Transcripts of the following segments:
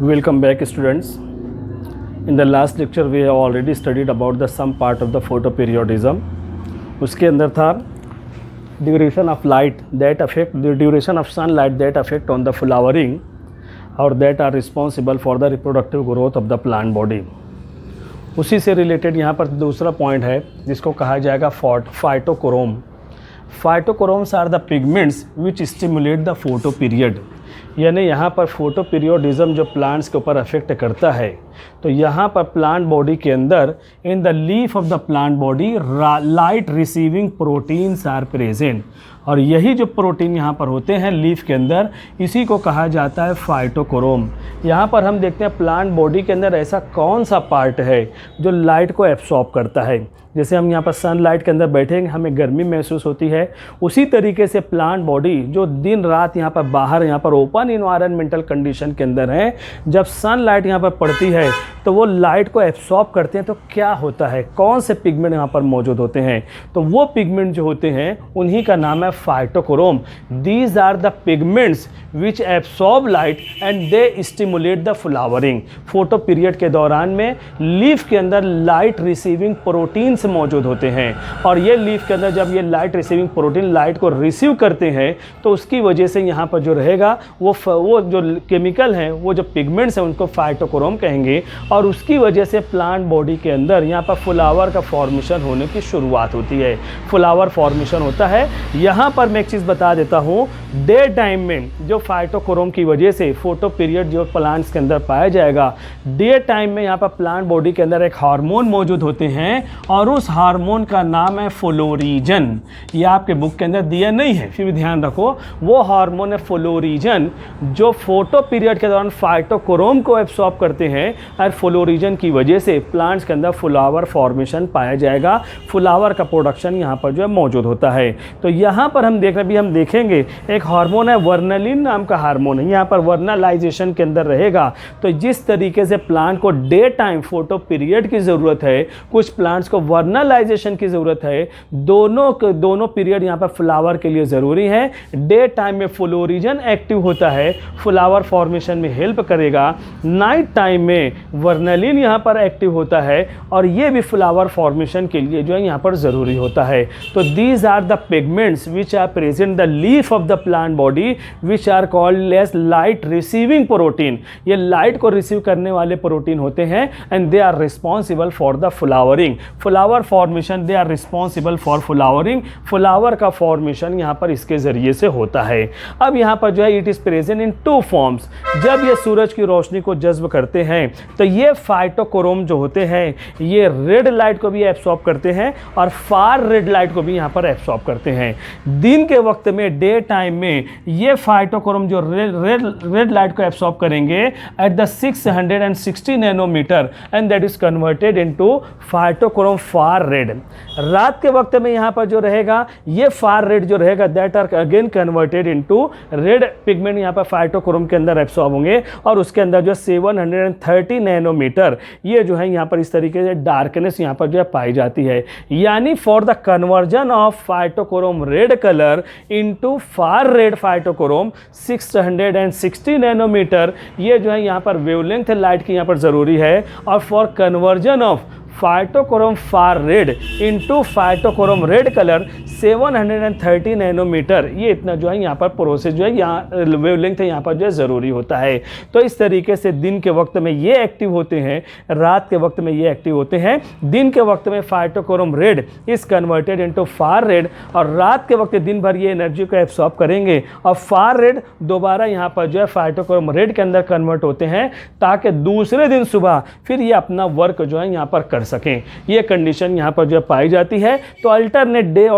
Welcome back, students. In the last lecture we have already studied about the some part of the photoperiodism. उसके अंदर था duration of light that affect the duration of sunlight that affect on the flowering और that are responsible for the reproductive growth of the plant body. उसी से related यहाँ पर दूसरा point है जिसको कहा जाएगा phytochrome. Phytochromes are the pigments which stimulate the photo period. यानी यहाँ पर फोटो पीरियोडिज्म जो प्लांट्स के ऊपर अफेक्ट करता है, तो यहाँ पर प्लांट बॉडी के अंदर in the leaf of the plant body light receiving proteins are present. और यही जो प्रोटीन यहाँ पर होते हैं लीफ के अंदर, इसी को कहा जाता है फाइटोक्रोम. यहाँ पर हम देखते हैं प्लांट बॉडी के अंदर ऐसा कौन सा पार्ट है जो लाइट को एब्सॉर्ब करता है. जैसे हम यहाँ पर सनलाइट के अंदर बैठेंगे हमें गर्मी महसूस होती है, उसी तरीके से प्लांट बॉडी जो दिन रात यहाँ पर बाहर यहाँ पर ओपन इन्वायरमेंटल कंडीशन के अंदर है, जब सनलाइट यहाँ पर पड़ती है तो वो लाइट को एब्सॉर्ब करते हैं. तो क्या होता है, कौन से पिगमेंट यहाँ पर मौजूद होते हैं, तो वो पिगमेंट जो होते हैं उन्हीं का नाम है phytochrome. These are the pigments which absorb light and they stimulate the flowering. Photoperiod के दौरान में लीफ के अंदर लाइट रिसीविंग प्रोटीन्स मौजूद होते हैं, और ये लीफ के अंदर जब ये लाइट रिसीविंग प्रोटीन लाइट को रिसीव करते हैं तो उसकी वजह से यहाँ पर जो रहेगा वो जो केमिकल हैं, वो जो पिगमेंट्स हैं उनको फाइटोक्रोम कहेंगे. और उसकी वजह से प्लांट बॉडी के अंदर यहाँ पर फ्लावर का फॉर्मेशन होने की शुरुआत होती है. फ्लावर फॉर्मेशन होता है. यहाँ पर मैं एक चीज़ बता देता हूँ, डे टाइम में जो फाइटोक्रोम की वजह से फोटो पीरियड जो प्लांट्स के अंदर पाया जाएगा, डे टाइम में यहाँ पर प्लांट बॉडी के अंदर एक हार्मोन मौजूद होते हैं और उस हार्मोन का नाम है फ्लोरीजन. ये आपके बुक के अंदर दिया नहीं है, फिर भी ध्यान रखो. वो हार्मोन है फ्लोरीजन जो फोटो पीरियड के दौरान फाइटोक्रोम को एब्सॉर्ब करते हैं, और फ्लोरीजन की वजह से प्लांट्स के अंदर फ्लावर फॉर्मेशन पाया जाएगा. फ्लावर का प्रोडक्शन यहाँ पर जो है मौजूद होता है. तो यहाँ पर हम देखेंगे एक हार्मोन है वर्नलिन नाम का हार्मोन है, यहाँ पर वर्नलाइजेशन के अंदर रहेगा. तो जिस तरीके से प्लांट को डे टाइम फोटो पीरियड की ज़रूरत है, कुछ प्लांट्स को वर्नलाइजेशन की ज़रूरत है. दोनों पीरियड यहाँ पर फ्लावर के लिए ज़रूरी है. डे टाइम में फ्लोरीजन एक्टिव होता है, फ्लावर फॉर्मेशन में हेल्प करेगा. नाइट टाइम में वर्नलिन यहाँ पर एक्टिव होता है, और ये भी फ्लावर फॉर्मेशन के लिए जो है यहाँ पर ज़रूरी होता है. तो these are the pigments which are present the leaf of the plant body which are called as light receiving protein. ये लाइट को रिसीव करने वाले प्रोटीन होते हैं, and they are responsible for the flowering. Flower formation, they are responsible for flowering. Flower का formation यहाँ पर इसके ज़रिए से होता है. अब यहाँ पर जो है it is present in two forms. जब ये सूरज की रोशनी को जज्ब करते हैं तो ये फाइटोक्रोम जो होते हैं ये रेड लाइट को भी एब्सॉर्ब करते हैं और फार रेड लाइट को भी यहाँ पर एब्सॉर्ब करते हैं. दिन के वक्त में, डे टाइम में, ये फाइटोक्रोम जो रेड लाइट को एब्सॉर्ब करेंगे at the 660 nanometer, and that is converted into phytochrome far red. रात के वक्त में यहाँ पर जो रहेगा ये फार रेड जो रहेगा that are again converted into red pigment यहाँ पर फाइटोक्रोम के अंदर एब्सॉर्ब होंगे, और उसके अंदर जो 730 नैनोमीटर ये जो है यहाँ पर इस तरीके से डार्कनेस यहाँ पर जो है पाई जाती है. यानी for the conversion of phytochrome red colour into far red phytochrome 660 nanometer ये जो है यहाँ पर वेवलेंथ लाइट की यहाँ पर ज़रूरी है. और for conversion of phytochrome far red into phytochrome red colour 730 nanometer ये इतना जो है यहाँ पर प्रोसेस जो है यहाँ वेवलेंथ है यहाँ पर जो है ज़रूरी होता है. तो इस तरीके से दिन के वक्त में ये एक्टिव होते हैं, रात के वक्त में ये एक्टिव होते हैं. दिन के वक्त में phytochrome red is converted into far red, और रात के वक्त दिन भर ये एनर्जी को एब्सॉर्ब करेंगे, और फार रेड दोबारा यहाँ पर जो है फाइटोक्रोम रेड के अंदर कन्वर्ट होते हैं, ताकि दूसरे दिन सुबह फिर ये अपना वर्क जो है यहाँ पर कर सकें. ये कंडीशन यहाँ पर जो है पाई जाती है. तो अल्टरनेट डे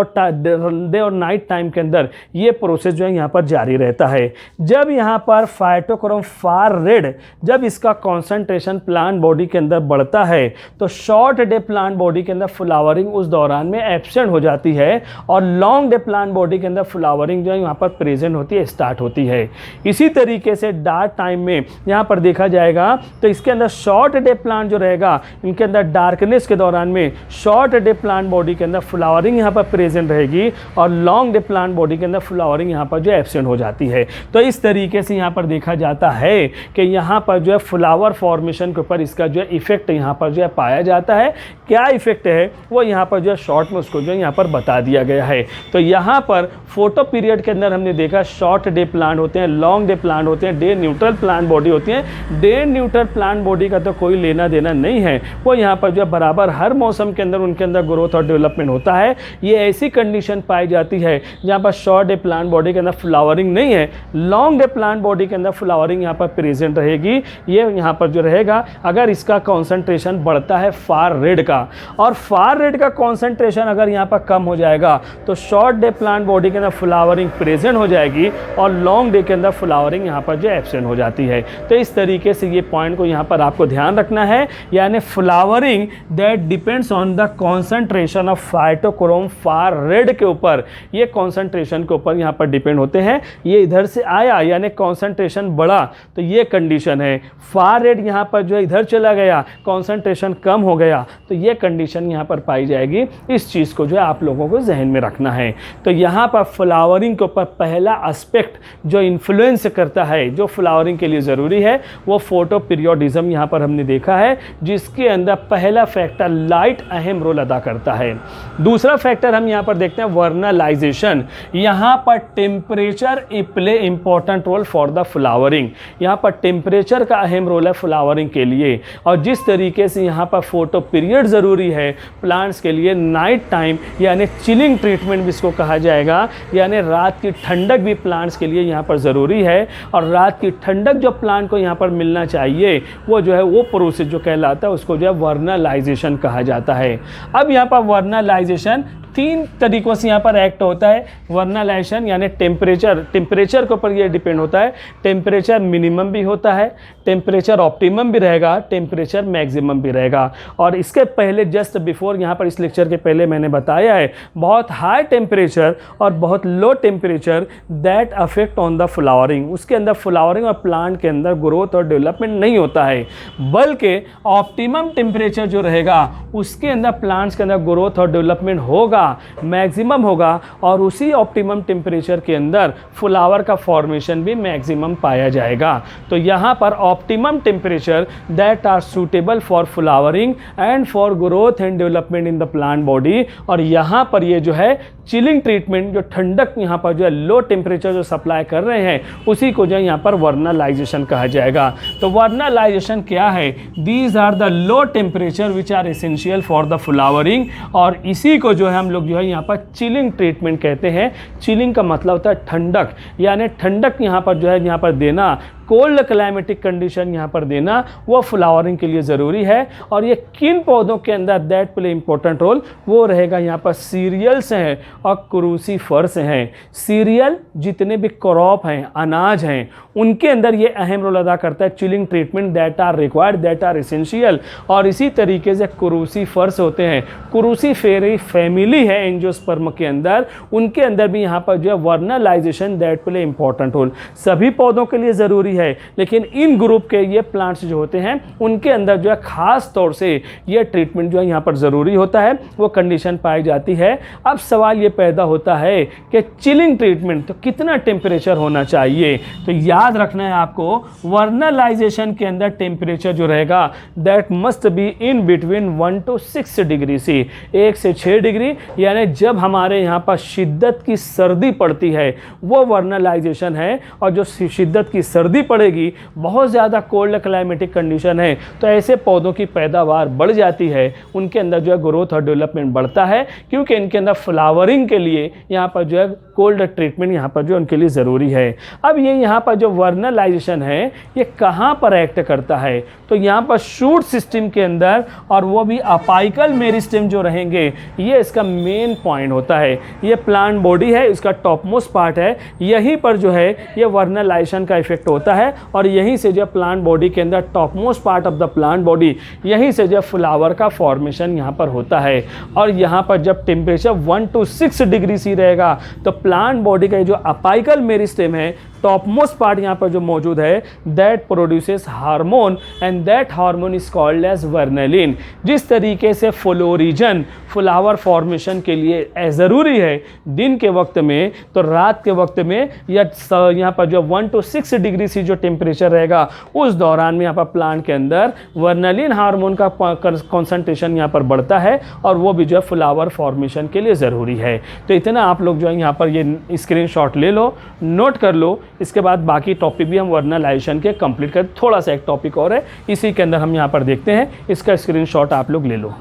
और नाइट टाइम के अंदर ये प्रोसेस जो है यहाँ पर जारी रहता है. जब यहाँ पर फाइटोक्रोम फार रेड जब इसका कॉन्सेंट्रेशन प्लांट बॉडी के अंदर बढ़ता है तो शॉर्ट डे प्लांट बॉडी के अंदर फ्लावरिंग उस दौरान में एब्सेंट हो जाती है, और लॉन्ग डे प्लांट बॉडी के अंदर फ्लावरिंग जो है यहाँ पर प्रेजेंट होती है, स्टार्ट होती है. इसी तरीके से डार्क टाइम में यहाँ पर देखा जाएगा तो इसके अंदर शॉर्ट डे प्लांट जो रहेगा इनके अंदर डार्क डार्कनेस के दौरान में शॉर्ट डे प्लांट बॉडी के अंदर फ्लावरिंग यहाँ पर प्रेजेंट रहेगी और लॉन्ग डे प्लांट बॉडी के अंदर फ्लावरिंग यहाँ पर जो एब्सेंट हो जाती है। तो इस तरीके से यहाँ पर देखा जाता है कि यहाँ पर जो है फ्लावर फॉर्मेशन के ऊपर इसका जो है इफेक्ट यहाँ पर जो है पाया जाता है। क्या इफेक्ट है वो यहाँ पर जो है शॉर्ट में उसको जो है यहाँ पर बता दिया गया है। तो यहाँ पर फोटो पीरियड के अंदर हमने देखा शॉर्ट डे प्लांट होते हैं, लॉन्ग डे प्लांट होते हैं, डे न्यूट्रल प्लांट बॉडी होती है। डे न्यूट्रल प्लांट बॉडी का तो कोई लेना देना नहीं है, वो यहाँ पर जो है बराबर हर मौसम के अंदर उनके अंदर ग्रोथ और डेवलपमेंट होता है। ये ऐसी कंडीशन पाई जाती है जहाँ पर शॉर्ट डे प्लांट बॉडी के अंदर फ्लावरिंग नहीं है, लॉन्ग डे प्लांट बॉडी के अंदर फ्लावरिंग यहाँ पर प्रेजेंट रहेगी। ये यहाँ पर जो रहेगा अगर इसका कॉन्सेंट्रेशन बढ़ता है फार रेड का, और फार रेड का कॉन्सेंट्रेशन अगर यहाँ पर कम हो जाएगा तो शॉर्ट डे प्लांट बॉडी के अंदर फ्लावरिंग प्रेजेंट हो जाएगी और लॉन्ग डे के अंदर फ्लावरिंग यहाँ पर जो एब्सेंट हो जाती है। तो इस तरीके से ये पॉइंट को यहाँ पर आपको ध्यान रखना है, यानी flowering that depends on the concentration of phytochrome far red के ऊपर, ये कॉन्सेंट्रेशन के ऊपर यहाँ पर डिपेंड होते हैं। ये इधर से आया यानी कॉन्सेंट्रेशन बढ़ा तो ये कंडीशन है, फार रेड यहाँ पर जो इधर चला गया कॉन्सेंट्रेशन कम हो गया तो ये कंडीशन यहाँ पर पाई जाएगी। इस चीज़ को जो है आप लोगों को जहन में रखना है। तो यहाँ पर फ्लावरिंग के ऊपर पहला एस्पेक्ट जो इन्फ्लुएंस करता है, जो फ्लावरिंग के लिए ज़रूरी है, वो फोटो पीरियोडिज्म यहाँ पर हमने देखा है, जिसके अंदर पहला फैक्टर लाइट अहम रोल अदा करता है। दूसरा फैक्टर हम यहाँ पर देखते हैं वर्नलाइजेशन। यहाँ पर temperature play important role for the flowering. यहाँ पर टेम्परेचर का अहम रोल है फ्लावरिंग के लिए, और जिस तरीके से यहाँ पर फोटो पीरियड ज़रूरी है प्लांट्स के लिए, नाइट टाइम यानी चिलिंग ट्रीटमेंट भी इसको कहा जाएगा, यानी रात की ठंडक भी प्लांट्स के लिए यहाँ पर ज़रूरी है। और रात की ठंडक जो प्लांट को यहाँ पर मिलना चाहिए वो जो है वो प्रोसेस जो कहलाता है उसको जो है वर्नलाइजेशन कहा जाता है। अब यहाँ पर वर्नलाइजेशन तीन तरीक़ों से यहाँ पर एक्ट होता है। वर्नलाइजेशन यानी टेम्परेचर के ऊपर ये डिपेंड होता है। टेम्परेचर मिनिमम भी होता है, टेम्परेचर ऑप्टिमम भी रहेगा, टेम्परेचर मैक्सिमम भी रहेगा। और इसके पहले जस्ट बिफोर यहाँ पर इस लेक्चर के पहले मैंने बताया है बहुत हाई टेम्परेचर और बहुत low temperature that affect on the flowering. उसके अंदर फ्लावरिंग और प्लांट के अंदर ग्रोथ और डेवलपमेंट नहीं होता है, बल्कि ऑप्टिमम टेम्परेचर जो रहेगा उसके अंदर प्लांट्स के अंदर ग्रोथ और डेवलपमेंट होगा, मैक्सिमम होगा, और उसी ऑप्टिमम टेम्परेचर के अंदर फ्लावर का फॉर्मेशन भी मैक्सिमम पाया जाएगा। तो यहाँ पर optimum temperature that are suitable for flowering and for growth and development in the plant body. और यहाँ पर ये जो है चिलिंग ट्रीटमेंट, जो ठंडक यहाँ पर जो है लो टेम्परेचर जो सप्लाई कर रहे हैं उसी को जो है यहाँ पर वर्नलाइजेशन कहा जाएगा। तो वर्नलाइजेशन क्या है? These are the low temperature which are essential for the flowering, और इसी को जो है हम लोग जो है यहाँ पर चिलिंग ट्रीटमेंट कहते हैं। चिलिंग का मतलब होता है ठंडक, यानी ठंडक यहाँ पर जो है यहाँ पर देना, कोल्ड क्लाइमेटिक कंडीशन यहाँ पर देना, वो फ्लावरिंग के लिए ज़रूरी है। और ये किन पौधों के अंदर दैट प्ले इंपॉर्टेंट रोल, वो रहेगा यहाँ पर सीरियल्स हैं और क्रूसीफर्स हैं। सीरियल जितने भी क्रॉप हैं, अनाज हैं, उनके अंदर ये अहम रोल अदा करता है chilling treatment that are required, that are essential. और इसी तरीके से क्रूसीफर्स होते हैं, क्रूसीफेरी फैमिली है एंजियोस्पर्म के अंदर, उनके अंदर भी यहाँ पर जो है vernalization that play important role. सभी पौधों के लिए ज़रूरी है, लेकिन इन ग्रुप के ये प्लांट्स जो होते हैं उनके अंदर जो है खास तौर से ये ट्रीटमेंट जो है यहाँ पर ज़रूरी होता है, वो कंडीशन पाई जाती है। अब सवाल ये पैदा होता है कि चिलिंग ट्रीटमेंट तो कितना टेम्परेचर होना चाहिए? तो याद रखना है आपको, वर्नलाइजेशन के अंदर टेम्परेचर जो रहेगा that must be in between 1 to 6 degree C, 1 से 6 डिग्री, यानी जब हमारे यहाँ पर शिद्दत की सर्दी पड़ती है वो वर्नलाइजेशन है। और जो शिद्दत की सर्दी पड़ेगी, बहुत ज़्यादा कोल्ड क्लाइमेटिक कंडीशन है, तो ऐसे पौधों की पैदावार बढ़ जाती है, उनके अंदर जो है ग्रोथ और डेवलपमेंट बढ़ता है, क्योंकि इनके अंदर फ्लावरिंग के लिए यहाँ पर जो है कोल्ड ट्रीटमेंट यहाँ पर जो उनके लिए ज़रूरी है। अब ये यहाँ पर जो वर्नलाइजेशन है ये कहाँ पर एक्ट करता है? तो यहाँ पर शूट सिस्टम के अंदर, और वो भी अपाइकल मेरिस्टेम जो रहेंगे, ये इसका मेन पॉइंट होता है। ये प्लांट बॉडी है, इसका टॉप मोस्ट पार्ट है, यहीं पर जो है ये वर्नलाइजेशन का इफेक्ट होता है, और यहीं से जो प्लांट बॉडी के अंदर top most part of the plant body, यहीं से जो फ्लावर का फॉर्मेशन यहाँ पर होता है। और यहाँ पर जब टेम्परेचर 1 to 6 डिग्री सी रहेगा तो प्लांट बॉडी का जो अपाइकल मेरिस्टेम है, टॉप मोस्ट पार्ट यहाँ पर जो मौजूद है, that produces hormone and that hormone is called as vernalin. जिस तरीके से फ्लोरिजन फ्लावर फॉर्मेशन के लिए ज़रूरी है दिन के वक्त में, तो रात के वक्त में या यहाँ पर जो 1 to 6 डिग्री सी जो टेम्परेचर रहेगा उस दौरान में यहाँ पर प्लांट के अंदर वर्नलिन हार्मोन का कॉन्सेंट्रेशन यहाँ पर बढ़ता है और वो भी जो है फ्लावर फॉर्मेशन के लिए ज़रूरी है। तो इतना आप लोग जो है यहाँ पर ये स्क्रीनशॉट ले लो, नोट कर लो। इसके बाद बाकी टॉपिक भी हम वर्नलाइजेशन के कंप्लीट कर, थोड़ा सा एक टॉपिक और है इसी के अंदर हम यहाँ पर देखते हैं, इसका स्क्रीनशॉट आप लोग ले लो।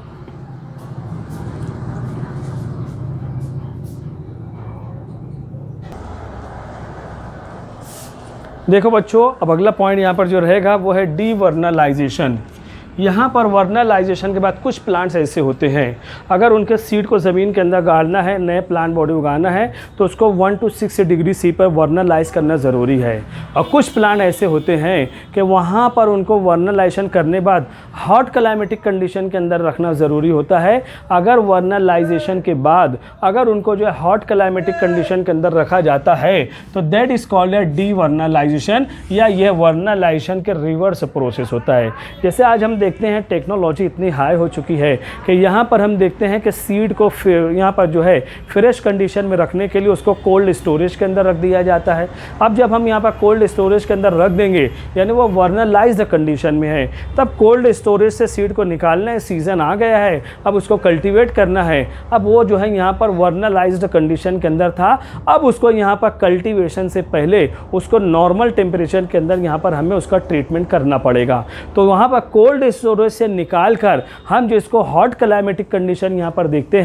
देखो बच्चों, अब अगला पॉइंट यहाँ पर जो रहेगा वो है डीवर्नलाइजेशन। यहाँ पर वर्नलाइजेशन के बाद कुछ प्लांट्स ऐसे होते हैं, अगर उनके सीड को ज़मीन के अंदर गाड़ना है, नए प्लांट बॉडी उगाना है, तो उसको 1 to 6 डिग्री सी पर वर्नलाइज करना ज़रूरी है। और कुछ प्लांट ऐसे होते हैं कि वहाँ पर उनको वर्नलाइजेशन करने बाद हॉट क्लाइमेटिक कंडीशन के अंदर रखना ज़रूरी होता है। अगर वर्नलाइजेशन के बाद अगर उनको जो है हॉट क्लाइमेटिक कंडीशन के अंदर रखा जाता है तो दैट इज़ कॉल्ड ए डीवर्नलाइजेशन, या यह वर्नलाइजेशन के रिवर्स प्रोसेस होता है। जैसे आज हम देखते हैं टेक्नोलॉजी इतनी हाई हो चुकी है कि यहाँ पर हम देखते हैं कि सीड को यहाँ पर जो है फ्रेश कंडीशन में रखने के लिए उसको कोल्ड स्टोरेज के अंदर रख दिया जाता है। अब जब हम यहाँ पर कोल्ड स्टोरेज के अंदर रख देंगे, यानी वो वर्नलाइज्ड कंडीशन में है, तब कोल्ड स्टोरेज से सीड को निकालना है, सीज़न आ गया है, अब उसको कल्टीवेट करना है। अब वो जो है यहाँ पर वर्नलाइज्ड कंडीशन के अंदर था, अब उसको यहाँ पर कल्टीवेशन से पहले उसको नॉर्मल टेम्परेचर के अंदर यहाँ पर हमें उसका ट्रीटमेंट करना पड़ेगा। तो वहाँ पर कोल्ड स्टोरेज से निकाल कर हम जो इसको हॉट क्लाइमेटिक कंडीशन यहाँ पर देते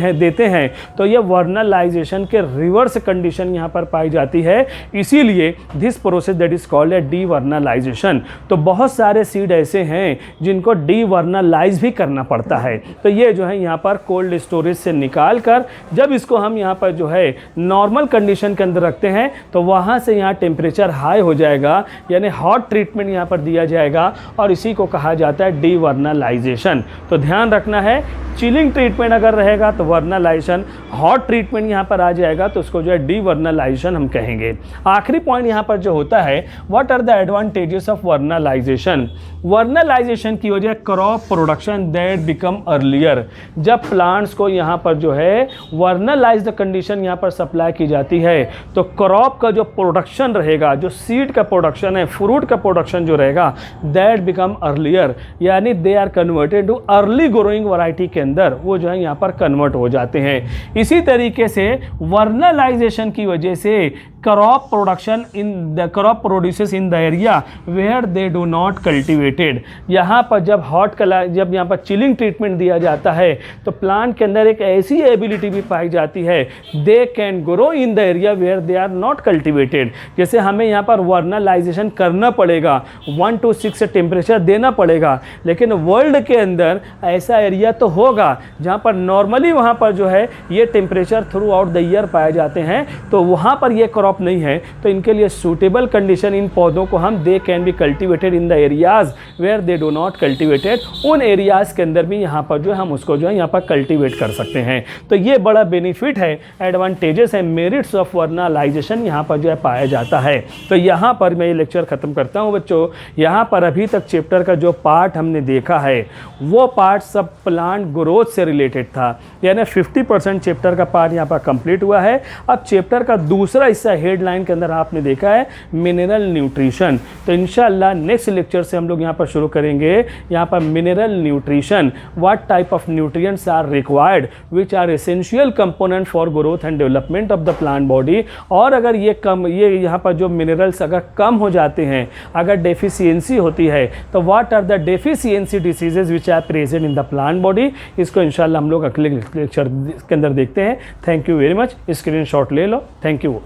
हैं, तो ये वर्नलाइजेशन के रिवर्स कंडीशन यहाँ पर पाई जाती है। इसीलिए this process that is called a devernalization. तो बहुत सारे सीड ऐसे हैं जिनको डीवर्नलाइज भी करना पड़ता है। तो ये जो है यहाँ पर कोल्ड स्टोरेज से निकाल कर जब इसको हम यहाँ पर जो है नॉर्मल कंडीशन के अंदर रखते हैं, तो वहाँ से यहाँ टेम्परेचर हाई हो जाएगा, यानी हॉट ट्रीटमेंट यहाँ पर दिया जाएगा, और इसी को कहा जाता है डीवर्नलाइजेशन। तो ध्यान रखना है, चिलिंग ट्रीटमेंट अगर रहेगा तो वर्नलाइजेशन, हॉट ट्रीटमेंट यहाँ पर आ जाएगा तो उसको जो है डीवर्नलाइजेशन हम कहेंगे। आखिरी पॉइंट यहाँ पर जो होता है, what are the advantages of vernalization. Vernalization की वजह crop production that become earlier. जब प्लांट्स को यहाँ पर जो है वर्नलाइज्ड कंडीशन यहाँ पर सप्लाई की जाती है, तो क्रॉप का जो प्रोडक्शन रहेगा, जो सीड का प्रोडक्शन है, फ्रूट का प्रोडक्शन जो रहेगा, दैट बिकम अर्लियर, यानी they are converted to early growing variety के अंदर वो जो है यहाँ पर कन्वर्ट हो जाते हैं। इसी तरीके से वर्नलाइजेशन की वजह से crop production in the crop produces in the area where they do not cultivated. यहाँ पर जब जब यहाँ पर चिलिंग ट्रीटमेंट दिया जाता है तो प्लांट के अंदर एक ऐसी एबिलिटी भी पाई जाती है, they can grow in the area where they are not cultivated. जैसे हमें यहाँ पर वर्नलाइजेशन करना पड़ेगा, 1 to 6 टेम्परेचर देना पड़ेगा, लेकिन वर्ल्ड के अंदर ऐसा एरिया तो होगा जहाँ पर नॉर्मली वहाँ पर जो है ये temperature through out the year पाए जाते हैं, तो वहाँ पर ये क्रॉप नहीं है। तो इनके लिए सूटेबल कंडीशन, इन पौधों को हम they can be cultivated in the areas where they do not cultivated, उन एरियाज के अंदर भी यहाँ पर जो है हम उसको जो है यहाँ पर कल्टिवेट कर सकते हैं। तो ये बड़ा बेनिफिट है, एडवांटेजेस है, मेरिट्स ऑफ वर्नलाइजेशन यहाँ पर जो है पाया जाता है। तो यहाँ पर मैं ये लेक्चर ख़त्म करता हूँ बच्चों। यहाँ पर अभी तक चैप्टर का जो पार्ट हमने देखा है वो पार्ट सब प्लांट ग्रोथ से रिलेटेड था, यानी 50% चैप्टर का पार्ट यहाँ पर कंप्लीट हुआ है। अब चैप्टर का दूसरा हिस्सा हेडलाइन के अंदर आपने देखा है मिनरल न्यूट्रिशन। तो इंशाल्लाह नेक्स्ट लेक्चर से हम लोग यहाँ पर शुरू करेंगे, यहाँ पर mineral nutrition, what type of nutrients are required which are essential component for growth and development of the plant body. और अगर ये यहाँ पर जो मिनरल्स अगर कम हो जाते हैं, अगर डेफिशिएंसी होती है, तो what are the deficiency diseases which are present in the plant body. इसको इंशाल्लाह हम लोग अगले लेक्चर के अंदर देखते हैं। Thank you very much. Screenshot ले लो। Thank you.